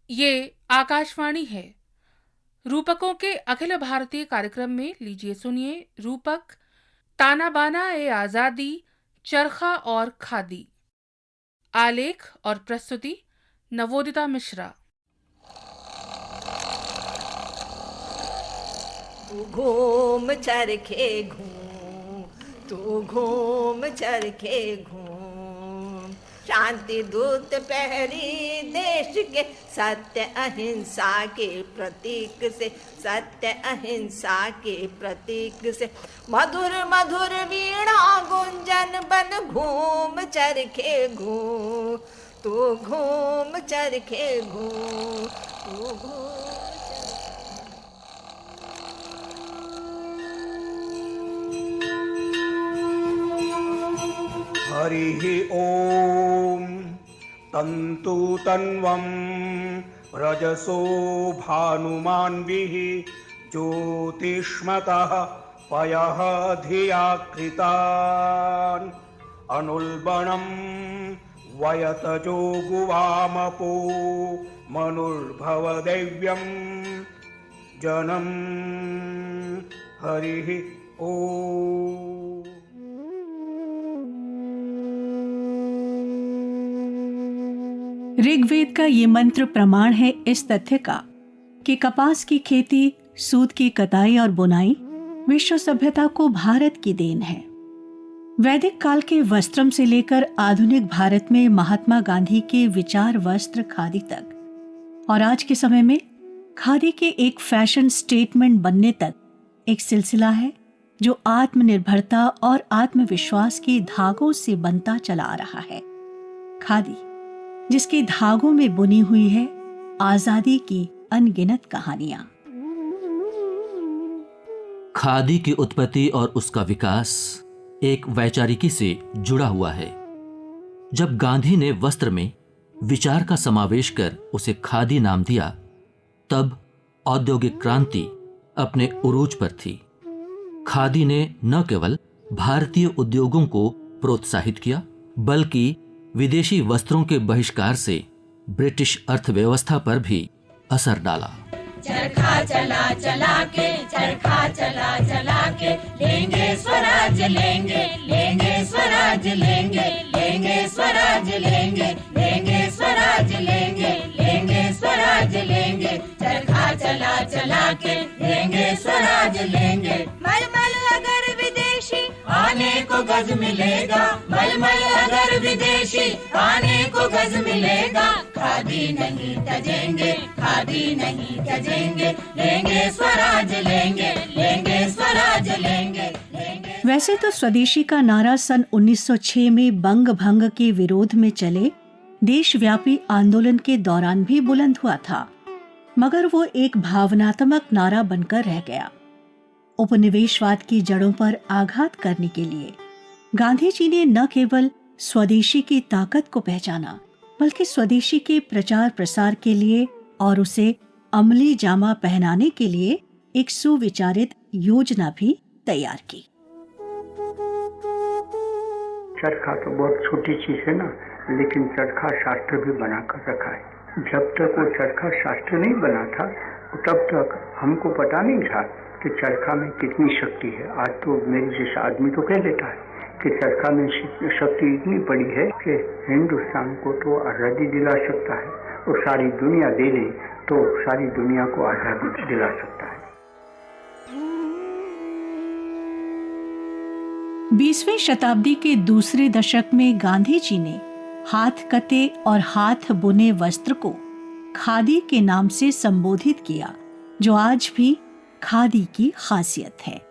ये आकाशवाणी है। रूपकों के अखिल भारतीय कार्यक्रम में लीजिए सुनिए रूपक ताना बाना ए आजादी, चरखा और खादी। आलेख और प्रस्तुति नवोदिता मिश्रा। तू घूम चरखे घूम, तू घूम चरखे घूम, शांति दूत पहरी देश के, सत्य अहिंसा के प्रतीक से, सत्य अहिंसा के प्रतीक से, मधुर मधुर वीणा गुंजन बन घूम चरखे घूम, तू घूम चरखे घूम, तू घूम। हरिः ॐ तन्तु तन्वं रजसो भानुमान्विः ज्योतिष्मतः पयः धिया कृतान् अनुल्बणं वयतजो गुवामपो मनुर्भवदैव्यं जनं हरिः ॐ। ऋग्वेद का ये मंत्र प्रमाण है इस तथ्य का कि कपास की खेती, सूत की कताई और बुनाई विश्व सभ्यता को भारत की देन है। वैदिक काल के वस्त्रम से लेकर आधुनिक भारत में महात्मा गांधी के विचार वस्त्र खादी तक और आज के समय में खादी के एक फैशन स्टेटमेंट बनने तक एक सिलसिला है जो आत्मनिर्भरता और आत्मविश्वास के धागों से बनता चला आ रहा है। खादी जिसके धागों में बुनी हुई है आजादी की अनगिनत कहानियां। खादी की उत्पत्ति और उसका विकास एक वैचारिकी से जुड़ा हुआ है। जब गांधी ने वस्त्र में विचार का समावेश कर उसे खादी नाम दिया, तब औद्योगिक क्रांति अपने उरूज पर थी। खादी ने न केवल भारतीय उद्योगों को प्रोत्साहित किया, बल्कि विदेशी वस्त्रों के बहिष्कार से ब्रिटिश अर्थव्यवस्था पर भी असर डाला। चरखा चला चला के, चरखा चला चला के, लेंगे स्वराज लेंगे, लेंगे स्वराज लेंगे, लेंगे स्वराज लेंगे, लेंगे स्वराज लेंगे, लेंगे स्वराज लेंगे, चरखा चला चला के, लेंगे स्वराज लेंगे। मलमल अगर विदेशी आने को गज मिलेगा, मलमल अगर विदेशी आने को गज मिलेगा, खादी नहीं तजेंगे, खादी नहीं तजेंगे, लेंगे स्वराज लेंगे, लेंगे स्वराज लेंगे, लेंगे। वैसे तो स्वदेशी का नारा सन 1906 में बंग भंग के विरोध में चले देशव्यापी आंदोलन के दौरान भी बुलंद हुआ था, मगर वो एक भावनात्मक नारा बनकर रह गया। उपनिवेशवाद की जड़ों पर आघात करने के लिए गांधी जी ने न केवल स्वदेशी की ताकत को पहचाना, बल्कि स्वदेशी के प्रचार प्रसार के लिए और उसे अमली जामा पहनाने के लिए एक सुविचारित योजना भी तैयार की। चरखा तो बहुत छोटी चीज है ना, लेकिन चरखा शास्त्र भी बनाकर रखा है। जब तक वो चरखा शास्त्र नहीं बना था, तब तक हमको पता नहीं था कि चरखा में कितनी शक्ति है। आज तो मेरे जैसा आदमी तो कह लेता है कि चरखा में शक्ति इतनी बड़ी है कि हिंदुस्तान को तो आज़ादी दिला सकता है, और सारी दुनिया दे ले तो सारी दुनिया को आज़ादी दिला सकता है। 20वीं शताब्दी के दूसरे दशक में गांधी जी ने हाथ कते और हाथ बुने वस्त्र को खादी के नाम से संबोधित किया, जो आज भी खादी की खासियत है।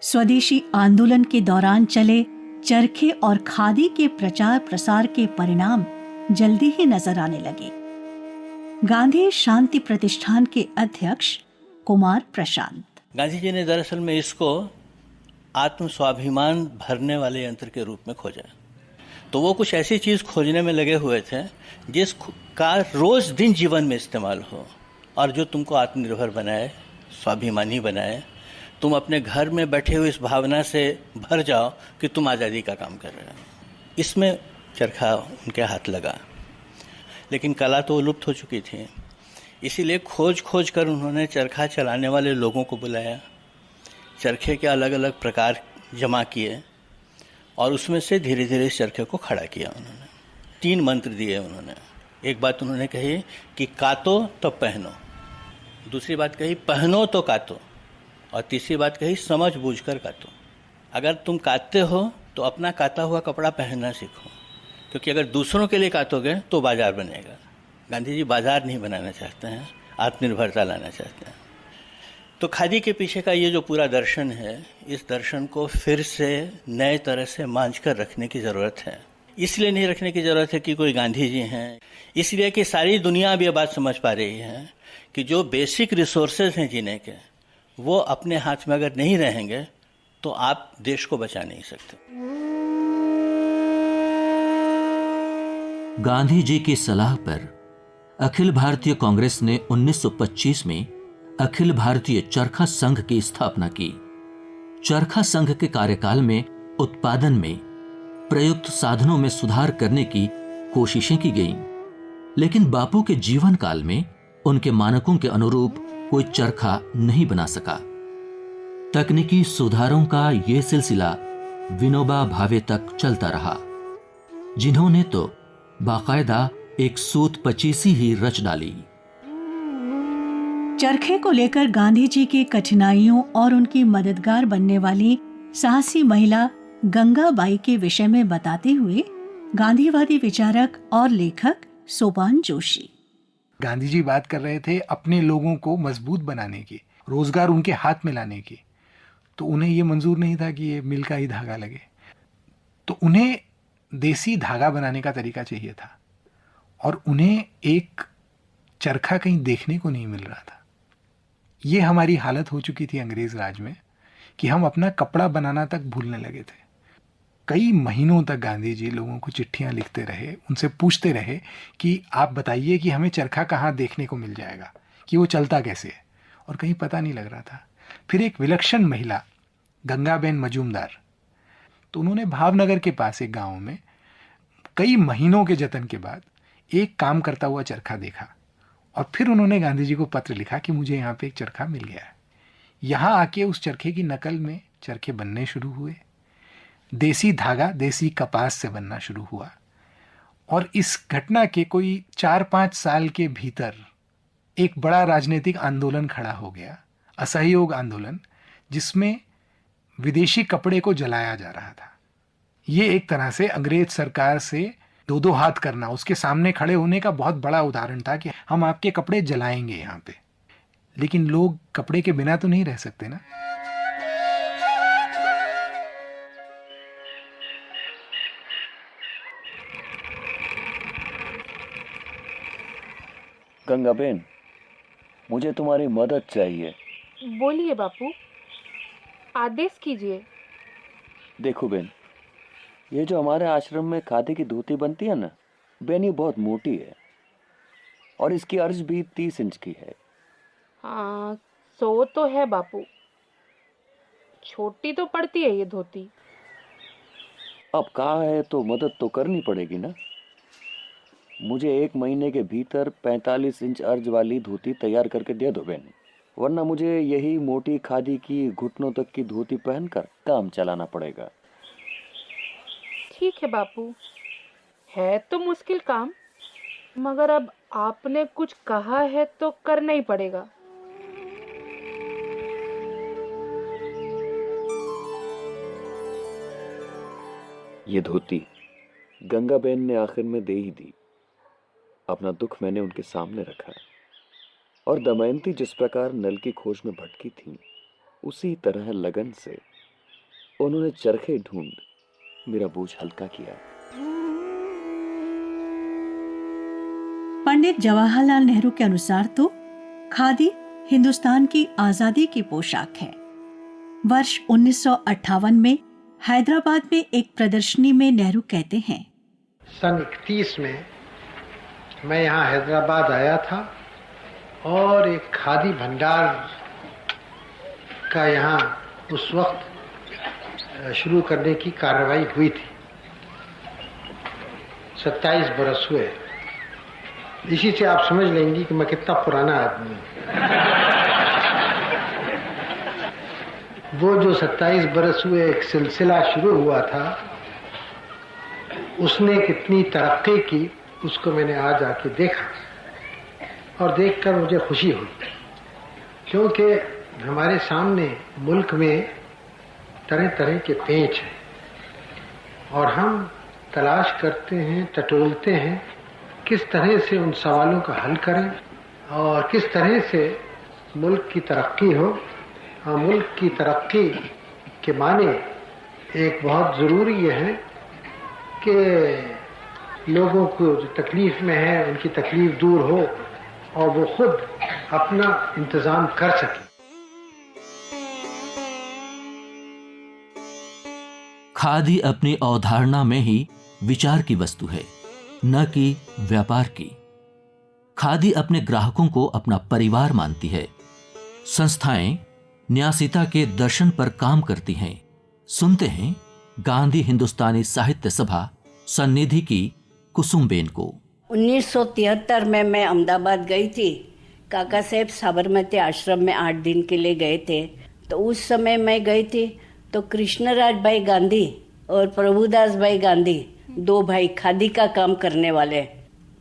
स्वदेशी आंदोलन के दौरान चले चरखे और खादी के प्रचार प्रसार के परिणाम जल्दी ही नजर आने लगे। गांधी शांति प्रतिष्ठान के अध्यक्ष कुमार प्रशांत। गांधी जी ने दरअसल में इसको आत्म स्वाभिमान भरने वाले यंत्र के रूप में खोजा। तो वो कुछ ऐसी चीज खोजने में लगे हुए थे जिसका रोज दिन जीवन में इस्तेमाल हो और जो तुमको आत्मनिर्भर बनाए, स्वाभिमानी बनाए, तुम अपने घर में बैठे हुए इस भावना से भर जाओ कि तुम आज़ादी का काम कर रहे हो। इसमें चरखा उनके हाथ लगा, लेकिन कला तो लुप्त हो चुकी थी। इसीलिए खोज खोज कर उन्होंने चरखा चलाने वाले लोगों को बुलाया, चरखे के अलग अलग प्रकार जमा किए और उसमें से धीरे धीरे इस चरखे को खड़ा किया। उन्होंने 3 मंत्र दिए। उन्होंने एक बात उन्होंने कही कि कातो तो पहनो, दूसरी बात कही पहनो तो कातो, और तीसरी बात कही समझ बूझ कर कातो। अगर तुम काटते हो तो अपना काता हुआ कपड़ा पहनना सीखो, क्योंकि अगर दूसरों के लिए कातोगे तो बाजार बनेगा। गांधी जी बाजार नहीं बनाना चाहते हैं, आत्मनिर्भरता लाना चाहते हैं। तो खादी के पीछे का ये जो पूरा दर्शन है, इस दर्शन को फिर से नए तरह से मांझ कर रखने की ज़रूरत है। इसलिए नहीं रखने की ज़रूरत है कि कोई गांधी जी हैं, इसलिए कि सारी दुनिया अब ये बात समझ पा रही है कि जो बेसिक रिसोर्सेज हैं जीने के, वो अपने हाथ में अगर नहीं रहेंगे तो आप देश को बचा नहीं सकते। गांधी जी की सलाह पर अखिल भारतीय कांग्रेस ने 1925 में अखिल भारतीय चरखा संघ की स्थापना की। चरखा संघ के कार्यकाल में उत्पादन में प्रयुक्त साधनों में सुधार करने की कोशिशें की गईं, लेकिन बापू के जीवन काल में उनके मानकों के अनुरूप कोई चरखा नहीं बना सका। तकनीकी सुधारों का यह सिलसिला विनोबा भावे तक चलता रहा, जिन्होंने तो बाकायदा एक सूत पचीसी ही रच डाली। चरखे को लेकर गांधी जी की कठिनाइयों और उनकी मददगार बनने वाली साहसी महिला गंगाबाई के विषय में बताते हुए गांधीवादी विचारक और लेखक सोपान जोशी। गांधी जी बात कर रहे थे अपने लोगों को मजबूत बनाने की, रोजगार उनके हाथ में लाने की, तो उन्हें ये मंजूर नहीं था कि ये मिल का ही धागा लगे, तो उन्हें देसी धागा बनाने का तरीका चाहिए था, और उन्हें एक चरखा कहीं देखने को नहीं मिल रहा था। ये हमारी हालत हो चुकी थी अंग्रेज राज में कि हम अपना कपड़ा बनाना तक भूलने लगे थे। कई महीनों तक गांधी जी लोगों को चिट्ठियां लिखते रहे, उनसे पूछते रहे कि आप बताइए कि हमें चरखा कहाँ देखने को मिल जाएगा, कि वो चलता कैसे है, और कहीं पता नहीं लग रहा था। फिर एक विलक्षण महिला गंगाबेन मजूमदार, तो उन्होंने भावनगर के पास एक गांव में कई महीनों के जतन के बाद एक काम करता हुआ चरखा देखा, और फिर उन्होंने गांधी जी को पत्र लिखा कि मुझे यहाँ पे एक चरखा मिल गया है। यहाँ आके उस चरखे की नकल में चरखे बनने शुरू हुए, देसी धागा देसी कपास से बनना शुरू हुआ, और इस घटना के कोई 4-5 साल के भीतर एक बड़ा राजनीतिक आंदोलन खड़ा हो गया, असहयोग आंदोलन, जिसमें विदेशी कपड़े को जलाया जा रहा था। ये एक तरह से अंग्रेज सरकार से दो हाथ करना, उसके सामने खड़े होने का बहुत बड़ा उदाहरण था कि हम आपके कपड़े जलाएंगे यहाँ पे। लेकिन लोग कपड़े के बिना तो नहीं रह सकते ना। गंगाबेन, मुझे तुम्हारी मदद चाहिए। बोलिए बापू, आदेश कीजिए। देखो बेन, ये जो हमारे आश्रम में खादी की धोती बनती है ना बेन, ये बहुत मोटी है और इसकी अर्ज भी 30 इंच की है। हाँ, सो तो है बापू, छोटी तो पड़ती है ये धोती। अब कहा है तो मदद तो करनी पड़ेगी ना। मुझे 1 महीने के भीतर 45 इंच अर्ज वाली धोती तैयार करके दे दो बेन, वरना मुझे यही मोटी खादी की घुटनों तक की धोती पहनकर काम चलाना पड़ेगा। ठीक है बापू, है तो मुश्किल काम, मगर अब आपने कुछ कहा है तो करना ही पड़ेगा। ये धोती गंगाबेन ने आखिर में दे ही दी। अपना दुख मैंने उनके सामने रखा, और दमयंती जिस प्रकार नल की खोज में भटकी थी, उसी तरह लगन से उन्होंने चरखे ढूंढ मेरा बोझ हल्का किया। पंडित जवाहरलाल नेहरू के अनुसार तो खादी हिंदुस्तान की आजादी की पोशाक है। वर्ष 1958 में हैदराबाद में एक प्रदर्शनी में नेहरू कहते हैं, सन 31 में मैं यहाँ हैदराबाद आया था और एक खादी भंडार का यहाँ उस वक्त शुरू करने की कार्रवाई हुई थी। 27 बरस हुए इसी से आप समझ लेंगी कि मैं कितना पुराना आदमी हूँ। वो जो 27 बरस हुए एक सिलसिला शुरू हुआ था, उसने कितनी तरक्की की उसको मैंने आज आके देखा, और देखकर मुझे खुशी हुई, क्योंकि हमारे सामने मुल्क में तरह तरह के पेंच हैं और हम तलाश करते हैं, टटोलते हैं किस तरह से उन सवालों का हल करें और किस तरह से मुल्क की तरक्की हो। और मुल्क की तरक्की के माने एक बहुत ज़रूरी ये है कि लोगों को जो तकलीफ़ में है उनकी तकलीफ़ दूर हो और वो खुद अपना इंतज़ाम कर सके। खादी अपनी अवधारणा में ही विचार की वस्तु है, न कि व्यापार की। खादी अपने ग्राहकों को अपना परिवार मानती है। संस्थाएं न्यासिता के दर्शन पर काम करती हैं। सुनते हैं गांधी हिंदुस्तानी साहित्य सभा सन्निधि की कुसुमबेन को। 1973 में मैं अहमदाबाद गई थी। काका साहेब साबरमती आश्रम में 8 दिन के लिए गए थे। तो उस समय मैं गई थी तो कृष्णराज भाई गांधी और प्रभुदास भाई गांधी, 2 भाई खादी का काम करने वाले,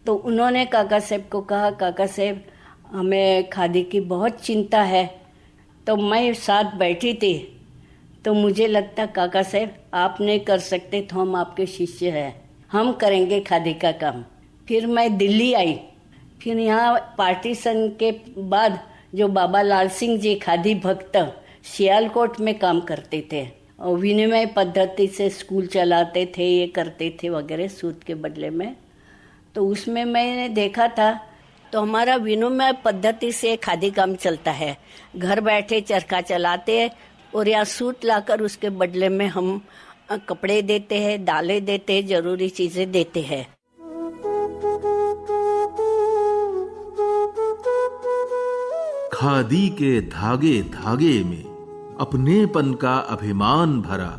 तो उन्होंने काका साहेब को कहा, काका साहेब हमें खादी की बहुत चिंता है। तो मैं साथ बैठी थी तो मुझे लगता, काका साहेब आप नहीं कर सकते तो हम आपके शिष्य हैं, हम करेंगे खादी का काम। फिर मैं दिल्ली आई। फिर यहाँ पार्टीशन के बाद जो बाबा लाल सिंह जी खादी भक्त सियालकोट में काम करते थे और विनिमय पद्धति से स्कूल चलाते थे, ये करते थे वगैरह सूद के बदले में, तो उसमें मैंने देखा था। तो हमारा विनिमय पद्धति से खादी काम चलता है। घर बैठे चरखा चलाते हैं और या सूत लाकर उसके बदले में हम कपड़े देते हैं, दालें देते हैं, जरूरी चीजें देते हैं। खादी के धागे धागे में अपनेपन का अभिमान भरा,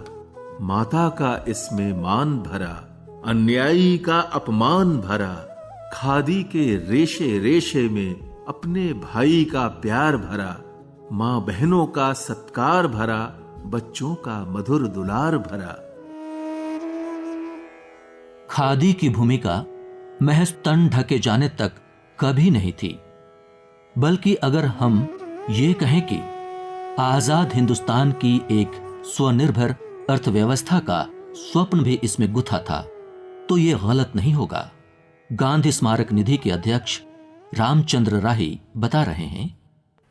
माता का इसमें मान भरा, अन्यायी का अपमान भरा, खादी के रेशे रेशे में अपने भाई का प्यार भरा, माँ बहनों का सत्कार भरा, बच्चों का मधुर दुलार भरा। खादी की भूमिका महज तन ढके जाने तक कभी नहीं थी, बल्कि अगर हम ये कहें कि आजाद हिंदुस्तान की एक स्वनिर्भर अर्थव्यवस्था का स्वप्न भी इसमें गुथा था, तो ये गलत नहीं होगा। गांधी स्मारक निधि के अध्यक्ष रामचंद्र राही बता रहे हैं,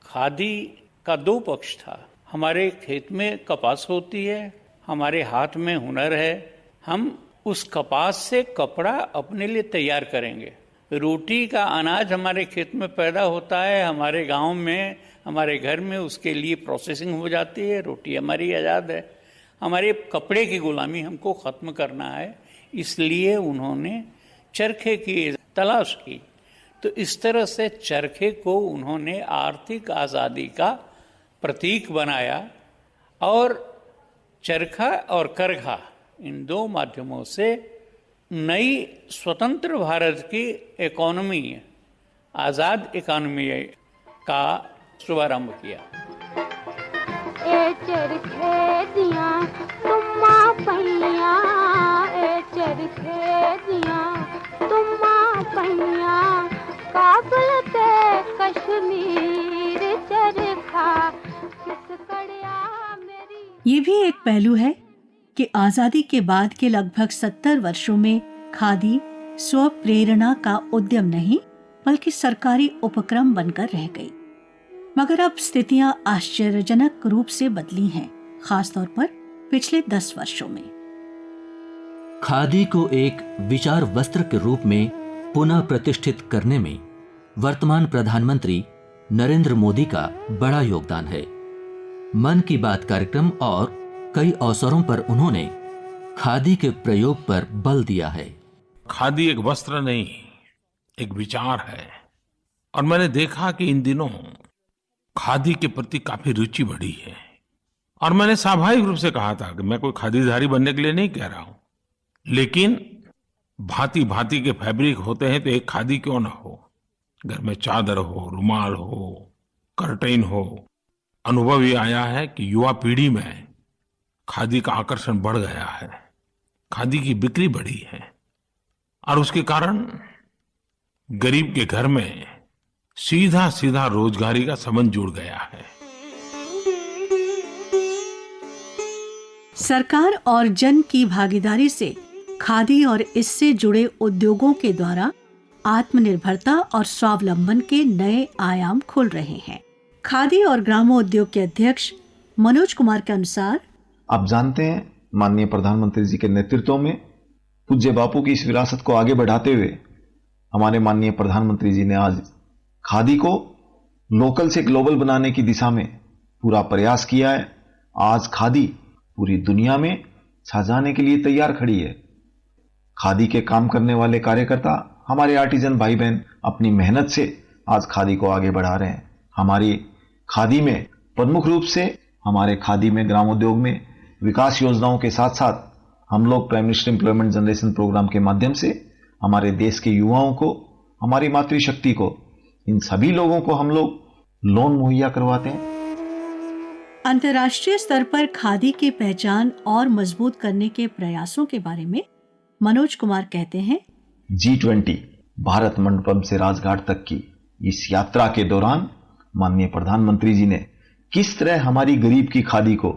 खादी का 2 पक्ष था। हमारे खेत में कपास होती है, हमारे हाथ में हुनर है, हम उस कपास से कपड़ा अपने लिए तैयार करेंगे। रोटी का अनाज हमारे खेत में पैदा होता है, हमारे गांव में, हमारे घर में उसके लिए प्रोसेसिंग हो जाती है, रोटी हमारी आज़ाद है। हमारे कपड़े की गुलामी हमको ख़त्म करना है, इसलिए उन्होंने चरखे की तलाश की। तो इस तरह से चरखे को उन्होंने आर्थिक आज़ादी का प्रतीक बनाया और चरखा और करघा इन 2 माध्यमों से नई स्वतंत्र भारत की इकोनॉमी, आज़ाद इकोनॉमी का शुभारंभ किया। ए चरखे दिया तुम्मा पहिया, ए चरखे दिया तुम्मा पहिया, काबुल के कश्मीर चरखा किस कड़िया मेरी। ये भी एक पहलू है कि आजादी के बाद के लगभग 70 वर्षों में खादी स्व प्रेरणा का उद्यम नहीं बल्कि सरकारी उपक्रम बनकर रह गई। मगर अब स्थितियां आश्चर्यजनक रूप से बदली हैं, खासतौर पर पिछले 10 वर्षों में। खादी को एक विचार वस्त्र के रूप में पुनः प्रतिष्ठित करने में वर्तमान प्रधानमंत्री नरेंद्र मोदी का बड़ा योगदान है। मन की बात कार्यक्रम और कई अवसरों पर उन्होंने खादी के प्रयोग पर बल दिया है। खादी एक वस्त्र नहीं, एक विचार है। और मैंने देखा कि इन दिनों खादी के प्रति काफी रुचि बढ़ी है। और मैंने स्वाभाविक रूप से कहा था कि मैं कोई खादीधारी बनने के लिए नहीं कह रहा हूं, लेकिन भांति भांति के फैब्रिक होते हैं, तो एक खादी क्यों ना हो। घर में चादर हो, रुमाल हो, कर्टेन हो। अनुभव ये आया है कि युवा पीढ़ी में खादी का आकर्षण बढ़ गया है, खादी की बिक्री बढ़ी है, और उसके कारण गरीब के घर में सीधा सीधा रोजगारी का संबंध जुड़ गया है। सरकार और जन की भागीदारी से खादी और इससे जुड़े उद्योगों के द्वारा आत्मनिर्भरता और स्वावलंबन के नए आयाम खुल रहे हैं। खादी और ग्रामोद्योग के अध्यक्ष मनोज कुमार के अनुसार, आप जानते हैं, माननीय प्रधानमंत्री जी के नेतृत्व में पूज्य बापू की इस विरासत को आगे बढ़ाते हुए हमारे माननीय प्रधानमंत्री जी ने आज खादी को लोकल से ग्लोबल बनाने की दिशा में पूरा प्रयास किया है। आज खादी पूरी दुनिया में छा जाने के लिए तैयार खड़ी है। खादी के काम करने वाले कार्यकर्ता, हमारे आर्टिजन भाई बहन अपनी मेहनत से आज खादी को आगे बढ़ा रहे हैं। हमारी खादी में प्रमुख रूप से हमारे खादी में ग्रामोद्योग में विकास योजनाओं के साथ साथ हम लोग prime minister employment generation programme के माध्यम से हमारे देश के युवाओं को, हमारी मातृशक्ति को, इन सभी लोगों को हम लोग लोन मुहैया करवाते हैं। अंतर्राष्ट्रीय स्तर पर खादी की पहचान और मजबूत करने के प्रयासों के बारे में मनोज कुमार कहते हैं, G20 भारत मंडपम से राजघाट तक की इस यात्रा के दौरान माननीय प्रधानमंत्री जी ने किस तरह हमारी गरीब की खादी को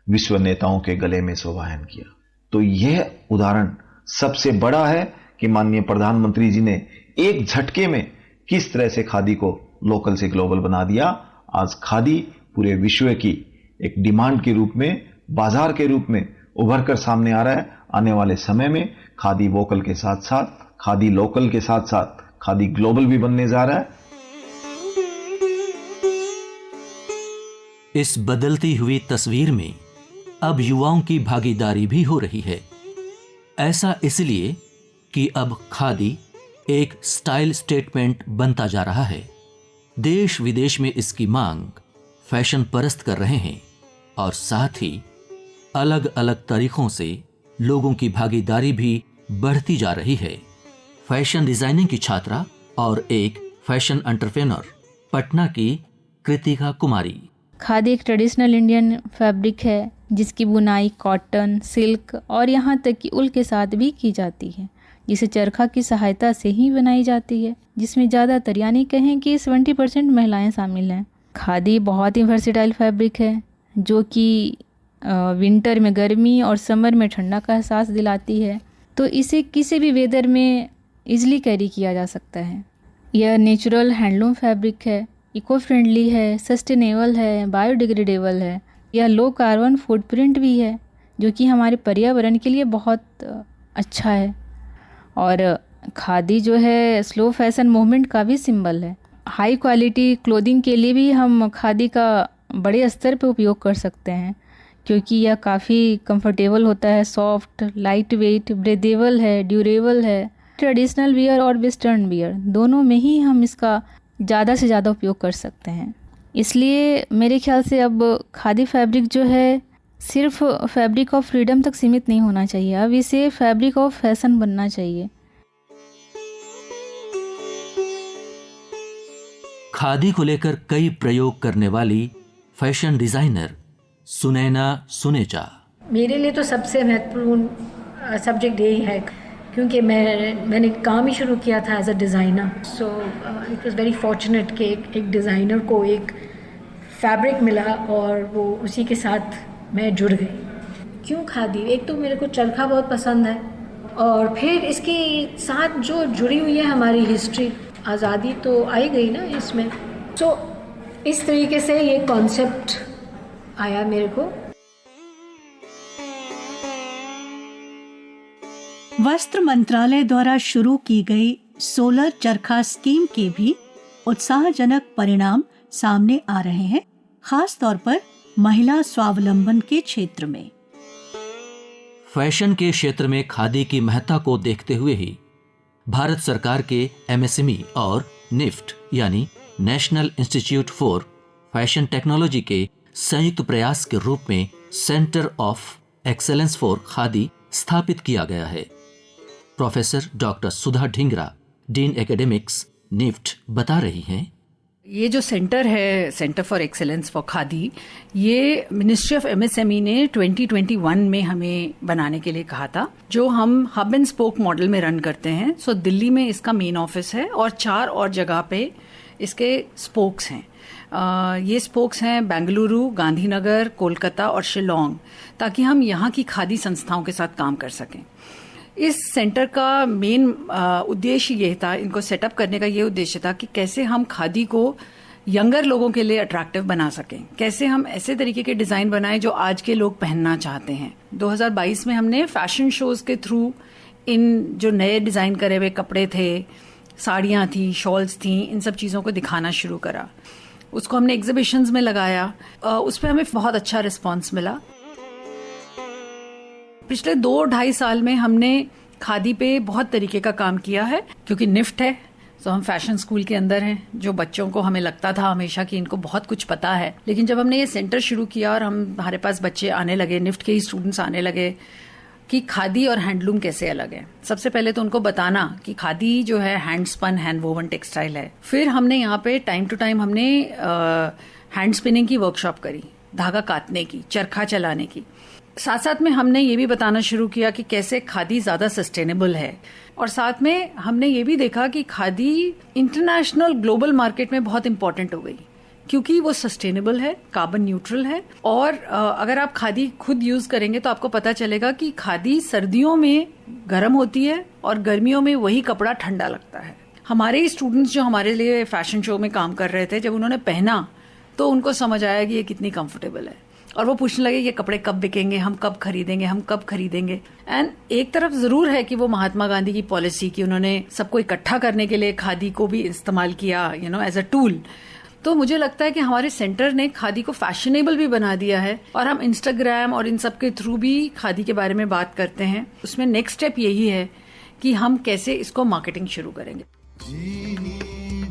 विश्व नेताओं के गले में संवाहन किया। तो यह उदाहरण सबसे बड़ा है कि माननीय प्रधानमंत्री जी ने एक झटके में किस तरह से खादी को लोकल से ग्लोबल बना दिया। आज खादी पूरे विश्व की एक डिमांड के रूप में, बाजार के रूप में उभर कर सामने आ रहा है। आने वाले समय में खादी वोकल के साथ साथ, खादी लोकल के साथ साथ खादी ग्लोबल भी बनने जा रहा है। इस बदलती हुई तस्वीर में अब युवाओं की भागीदारी भी हो रही है। ऐसा इसलिए कि अब खादी एक स्टाइल स्टेटमेंट बनता जा रहा है। देश विदेश में इसकी मांग फैशन परस्त कर रहे हैं और साथ ही अलग अलग तरीकों से लोगों की भागीदारी भी बढ़ती जा रही है। फैशन डिजाइनिंग की छात्रा और एक फैशन एंटरप्रेन्योर पटना की कृतिका कुमारी। खादी एक ट्रेडिशनल इंडियन फैब्रिक है जिसकी बुनाई कॉटन, सिल्क और यहाँ तक कि उल के साथ भी की जाती है, जिसे चरखा की सहायता से ही बनाई जाती है, जिसमें ज़्यादातर यानी कहें कि 70% महिलाएं शामिल हैं। खादी बहुत ही वर्सेटाइल फैब्रिक है जो कि विंटर में गर्मी और समर में ठंडा का एहसास दिलाती है, तो इसे किसी भी वेदर में इजीली कैरी किया जा सकता है। यह नेचुरल हैंडलूम फैब्रिक है, इको फ्रेंडली है, सस्टेनेबल है, बायोडिग्रेडेबल है। यह लो कार्बन फुटप्रिंट भी है जो कि हमारे पर्यावरण के लिए बहुत अच्छा है। और खादी जो है स्लो फैशन मूवमेंट का भी सिंबल है। हाई क्वालिटी क्लोथिंग के लिए भी हम खादी का बड़े स्तर पर उपयोग कर सकते हैं क्योंकि यह काफ़ी कंफर्टेबल होता है, सॉफ्ट, लाइट वेट, ब्रेदेबल है, ड्यूरेबल है। ट्रेडिशनल वियर और वेस्टर्न वियर दोनों में ही हम इसका ज़्यादा से ज़्यादा उपयोग कर सकते हैं। इसलिए मेरे ख्याल से अब खादी फैब्रिक जो है सिर्फ फैब्रिक ऑफ फ्रीडम तक सीमित नहीं होना चाहिए, अब इसे फैब्रिक ऑफ फैशन बनना चाहिए। खादी को लेकर कई प्रयोग करने वाली फैशन डिजाइनर सुनैना सुनेजा। मेरे लिए तो सबसे महत्वपूर्ण सब्जेक्ट यही है क्योंकि मैंने काम ही शुरू किया था as a designer. So it was very fortunate कि एक डिज़ाइनर को एक फैब्रिक मिला और वो उसी के साथ मैं जुड़ गई। क्यों खादी? एक तो मेरे को चरखा बहुत पसंद है और फिर इसके साथ जो जुड़ी हुई है हमारी हिस्ट्री, आज़ादी तो आई गई ना इसमें। सो इस तरीके से ये कॉन्सेप्ट आया मेरे को। वस्त्र मंत्रालय द्वारा शुरू की गई सोलर चरखा स्कीम के भी उत्साहजनक परिणाम सामने आ रहे हैं, खास तौर पर महिला स्वावलंबन के क्षेत्र में। फैशन के क्षेत्र में खादी की महत्ता को देखते हुए ही भारत सरकार के MSME और निफ्ट यानी national institute for fashion technology के संयुक्त प्रयास के रूप में centre of excellence for khadi स्थापित किया गया है। प्रोफेसर डॉक्टर सुधा ढींगरा, डीन एकेडमिक्स, निफ्ट, बता रही हैं। ये जो सेंटर है, centre for excellence for khadi, ये मिनिस्ट्री ऑफ एमएसएमई ने 2021 में हमें बनाने के लिए कहा था, जो हम हब एंड स्पोक मॉडल में रन करते हैं। सो दिल्ली में इसका मेन ऑफिस है और 4 और जगह पे इसके स्पोक्स हैं। ये स्पोक्स हैं बेंगलुरु, गांधीनगर, कोलकाता और शिलोंग, ताकि हम यहाँ की खादी संस्थाओं के साथ काम कर सकें। इस सेंटर का मेन उद्देश्य ये था, इनको सेटअप करने का ये उद्देश्य था कि कैसे हम खादी को यंगर लोगों के लिए अट्रैक्टिव बना सकें, कैसे हम ऐसे तरीके के डिज़ाइन बनाएं जो आज के लोग पहनना चाहते हैं। 2022 में हमने फैशन शोज के थ्रू इन जो नए डिज़ाइन करे हुए कपड़े थे, साड़ियाँ थी, शॉल्स थी, इन सब चीज़ों को दिखाना शुरू करा। उसको हमने एग्जीबिशंस में लगाया, उस पर हमें बहुत अच्छा रिस्पॉन्स मिला। पिछले 2-2.5 साल में हमने खादी पे बहुत तरीके का काम किया है, क्योंकि निफ्ट है तो हम फैशन स्कूल के अंदर हैं। जो बच्चों को हमें लगता था हमेशा कि इनको बहुत कुछ पता है, लेकिन जब हमने ये सेंटर शुरू किया और हमारे पास बच्चे आने लगे, निफ्ट के ही स्टूडेंट्स आने लगे, कि खादी और हैंडलूम कैसे अलग है। सबसे पहले तो उनको बताना कि खादी जो है hand spun, hand woven textile है। फिर हमने यहाँ पे टाइम टू टाइम हमने हैंड स्पिनिंग की वर्कशॉप करी, धागा काटने की, चरखा चलाने की। साथ साथ में हमने ये भी बताना शुरू किया कि कैसे खादी ज्यादा सस्टेनेबल है, और साथ में हमने ये भी देखा कि खादी इंटरनेशनल ग्लोबल मार्केट में बहुत इंपॉर्टेंट हो गई, क्योंकि वो सस्टेनेबल है, कार्बन न्यूट्रल है। और अगर आप खादी खुद यूज करेंगे तो आपको पता चलेगा कि खादी सर्दियों में गर्म होती है और गर्मियों में वही कपड़ा ठंडा लगता है। हमारे ही स्टूडेंट्स जो हमारे लिए फैशन शो में काम कर रहे थे, जब उन्होंने पहना तो उनको समझ आया कि ये कितनी कंफर्टेबल है, और वो पूछने लगे ये कपड़े कब बिकेंगे, हम कब खरीदेंगे। एंड एक तरफ जरूर है कि वो महात्मा गांधी की पॉलिसी की उन्होंने सबको इकट्ठा करने के लिए खादी को भी इस्तेमाल किया, एज अ टूल। तो मुझे लगता है कि हमारे सेंटर ने खादी को फैशनेबल भी बना दिया है, और हम इंस्टाग्राम और इन सब के थ्रू भी खादी के बारे में बात करते हैं। उसमें नेक्स्ट स्टेप यही है कि हम कैसे इसको मार्केटिंग शुरू करेंगे। जीनी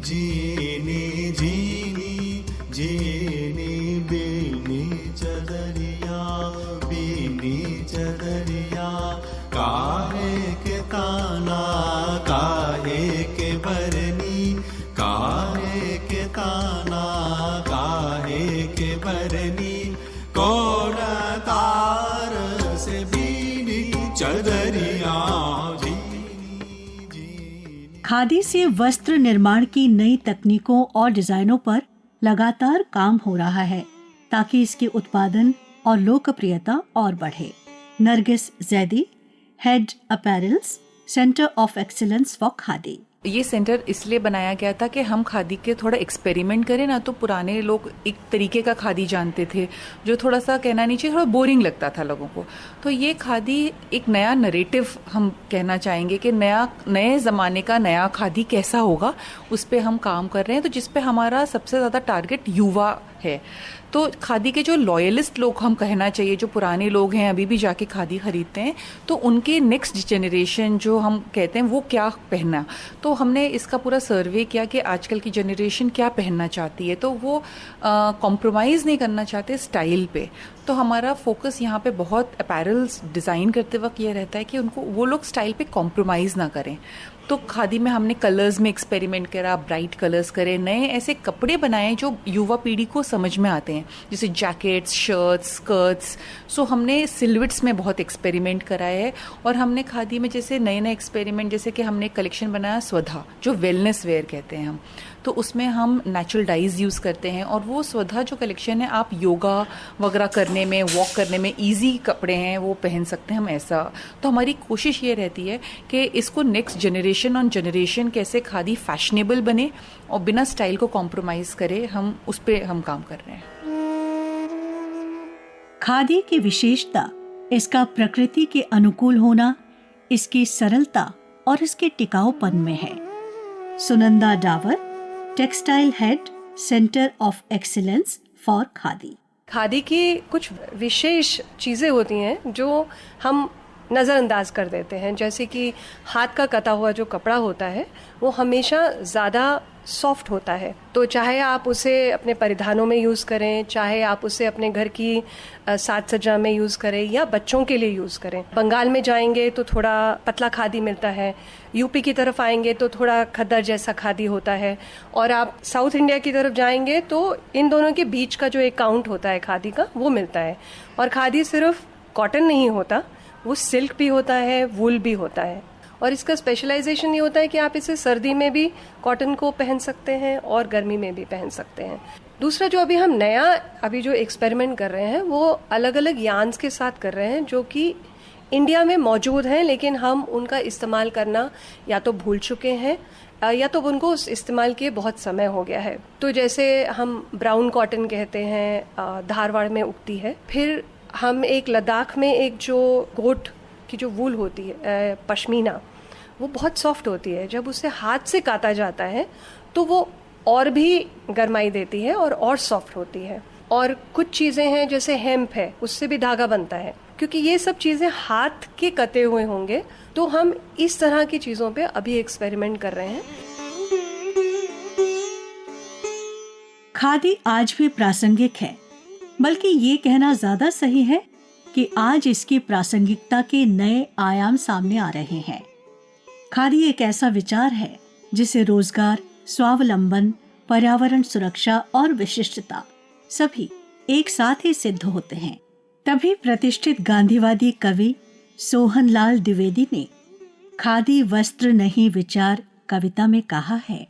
जीनी जीनी जीनी बीनी चदरिया, बीनी चदरिया, काहे के ताना काहे के बरनी, काहे के ताना काहे के बरनी, कौन तार से बीनी चदरिया। खादी से वस्त्र निर्माण की नई तकनीकों और डिजाइनों पर लगातार काम हो रहा है, ताकि इसके उत्पादन और लोकप्रियता और बढ़े। Nargis Zaidi, head apparels, centre of excellence for khadi. ये सेंटर इसलिए बनाया गया था कि हम खादी के थोड़ा एक्सपेरिमेंट करें ना। तो पुराने लोग एक तरीके का खादी जानते थे जो थोड़ा सा, कहना नहीं चाहिए, थोड़ा बोरिंग लगता था लोगों को। तो ये खादी एक नया नरेटिव हम कहना चाहेंगे कि नए ज़माने का नया खादी कैसा होगा, उस पर हम काम कर रहे हैं। तो जिस पे हमारा सबसे ज़्यादा टारगेट युवा है। तो खादी के जो लॉयलिस्ट लोग हम कहना चाहिए, जो पुराने लोग हैं अभी भी जाके खादी खरीदते हैं, तो उनके नेक्स्ट जनरेशन जो हम कहते हैं वो क्या पहनना। तो हमने इसका पूरा सर्वे किया कि आजकल की जनरेशन क्या पहनना चाहती है। तो वो कॉम्प्रोमाइज़ नहीं करना चाहते स्टाइल पे। तो हमारा फोकस यहाँ पे बहुत अपैरल्स डिज़ाइन करते वक्त ये रहता है कि उनको वो लोग स्टाइल पे कॉम्प्रोमाइज़ ना करें। तो खादी में हमने कलर्स में एक्सपेरिमेंट करा, ब्राइट कलर्स करे, नए ऐसे कपड़े बनाए जो युवा पीढ़ी को समझ में आते हैं, जैसे जैकेट्स, शर्ट्स, स्कर्ट्स। सो हमने सिल्हूट्स में बहुत एक्सपेरिमेंट कराए है। और हमने खादी में जैसे नए नए एक्सपेरिमेंट, जैसे कि हमने कलेक्शन बनाया स्वधा, जो वेलनेस वेयर कहते हैं हम। तो उसमें हम नेचुरल डाइज यूज़ करते हैं, और वो स्वधा जो कलेक्शन है आप योगा वगैरह करने में, वॉक करने में ईजी कपड़े हैं, वो पहन सकते हैं हम ऐसा। तो हमारी कोशिश ये रहती है कि इसको नेक्स्ट जनरेशन ऑन जनरेशन कैसे खादी फैशनेबल बने और बिना स्टाइल को कॉम्प्रोमाइज़ करे, हम उस पर हम काम कर रहे हैं। खादी की विशेषता इसका प्रकृति के अनुकूल होना, इसकी सरलता और इसके टिकाऊपन में है। Sunanda Dawar, textile head, centre of excellence for khadi. Khadi की कुछ विशेष चीज़ें होती हैं जो हम नज़रअंदाज कर देते हैं। जैसे कि हाथ का कटा हुआ जो कपड़ा होता है वो हमेशा ज़्यादा सॉफ्ट होता है, तो चाहे आप उसे अपने परिधानों में यूज़ करें, चाहे आप उसे अपने घर की साज सज्जा में यूज़ करें या बच्चों के लिए यूज़ करें। बंगाल में जाएंगे तो थोड़ा पतला खादी मिलता है, यूपी की तरफ आएंगे तो थोड़ा खद्दर जैसा खादी होता है, और आप साउथ इंडिया की तरफ जाएंगे तो इन दोनों के बीच का जो एक काउंट होता है खादी का वो मिलता है। और खादी सिर्फ कॉटन नहीं होता, वो सिल्क भी होता है, वूल भी होता है। और इसका स्पेशलाइजेशन ये होता है कि आप इसे सर्दी में भी कॉटन को पहन सकते हैं और गर्मी में भी पहन सकते हैं। दूसरा जो अभी हम नया जो एक्सपेरिमेंट कर रहे हैं वो अलग अलग यार्न्स के साथ कर रहे हैं जो कि इंडिया में मौजूद हैं, लेकिन हम उनका इस्तेमाल करना या तो भूल चुके हैं या तो उनको इस्तेमाल किए बहुत समय हो गया है। तो जैसे हम ब्राउन कॉटन कहते हैं, धारवाड़ में उगती है। फिर हम एक लद्दाख में एक जो गोट की जो वूल होती है, पश्मीना, वो बहुत सॉफ्ट होती है। जब उसे हाथ से काटा जाता है तो वो और भी गरमाई देती है और सॉफ्ट होती है। और कुछ चीज़ें हैं जैसे हेम्प है, उससे भी धागा बनता है। क्योंकि ये सब चीज़ें हाथ के कटे हुए होंगे, तो हम इस तरह की चीज़ों पे अभी एक्सपेरिमेंट कर रहे हैं। खादी आज भी प्रासंगिक है, बल्कि ये कहना ज्यादा सही है कि आज इसकी प्रासंगिकता के नए आयाम सामने आ रहे हैं। खादी एक ऐसा विचार है जिसे रोजगार, स्वावलंबन, पर्यावरण सुरक्षा और विशिष्टता सभी एक साथ ही सिद्ध होते हैं। तभी प्रतिष्ठित गांधीवादी कवि सोहनलाल द्विवेदी ने खादी वस्त्र नहीं विचार कविता में कहा है,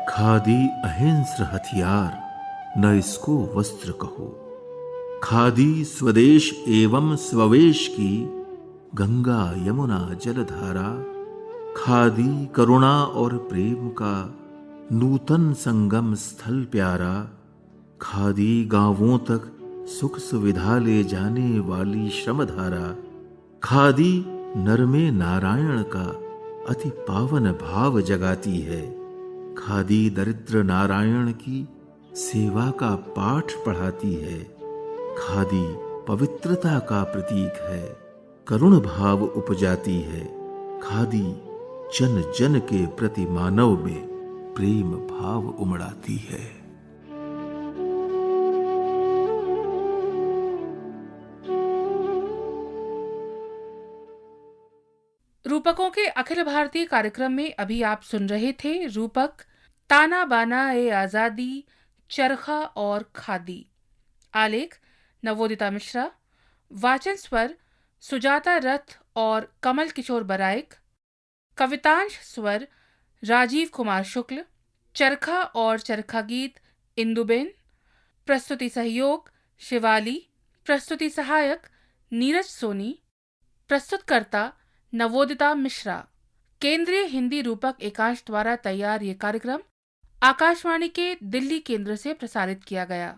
खादी अहिंस्र हथियार, न इसको वस्त्र कहो। खादी स्वदेश एवं स्ववेश की, गंगा यमुना जलधारा। खादी करुणा और प्रेम का, नूतन संगम स्थल प्यारा। खादी गांवों तक सुख सुविधा ले जाने वाली श्रमधारा। खादी नर में नारायण का अति पावन भाव जगाती है। खादी दरिद्र नारायण की सेवा का पाठ पढ़ाती है। खादी पवित्रता का प्रतीक है, करुण भाव उपजाती है। खादी जन जन के प्रति मानव में प्रेम भाव उमड़ाती है। रूपकों के अखिल भारतीय कार्यक्रम में अभी आप सुन रहे थे रूपक ताना बाना ए आजादी, चरखा और खादी। आलेख नवोदिता मिश्रा। वाचन स्वर सुजाता रथ और कमल किशोर बराइक। कवितांश स्वर राजीव कुमार शुक्ल। चरखा और चरखा गीत इंदुबेन। प्रस्तुति सहयोग शिवाली। प्रस्तुति सहायक नीरज सोनी। प्रस्तुतकर्ता नवोदिता मिश्रा। केंद्रीय हिंदी रूपक एकांश द्वारा तैयार ये कार्यक्रम आकाशवाणी के दिल्ली केंद्र से प्रसारित किया गया।